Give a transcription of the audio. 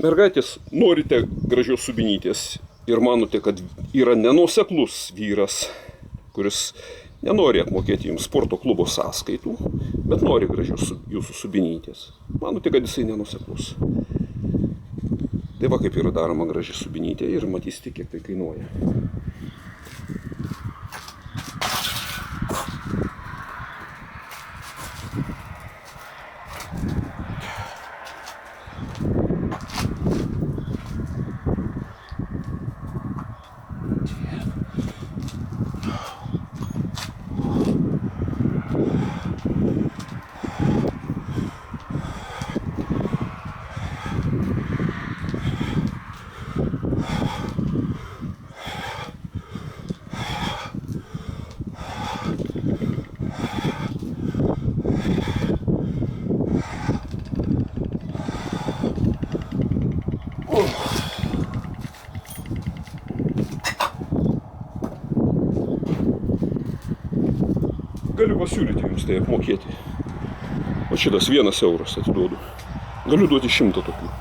Mergaitės, norite gražios subinytės ir manote, kad yra nenuoseklus vyras, kuris nenori apmokėti jums sporto klubo sąskaitų, bet nori gražios jūsų subinytės. Manote, kad jisai nenuoseklus. Tai va kaip yra daroma graži subinytė ir matysite, kiek tai kainuoja. Galiu pasiūlyti jums tai apmokėti. O šitas 1 euras atiduodu. Galiu duoti 100 tokių.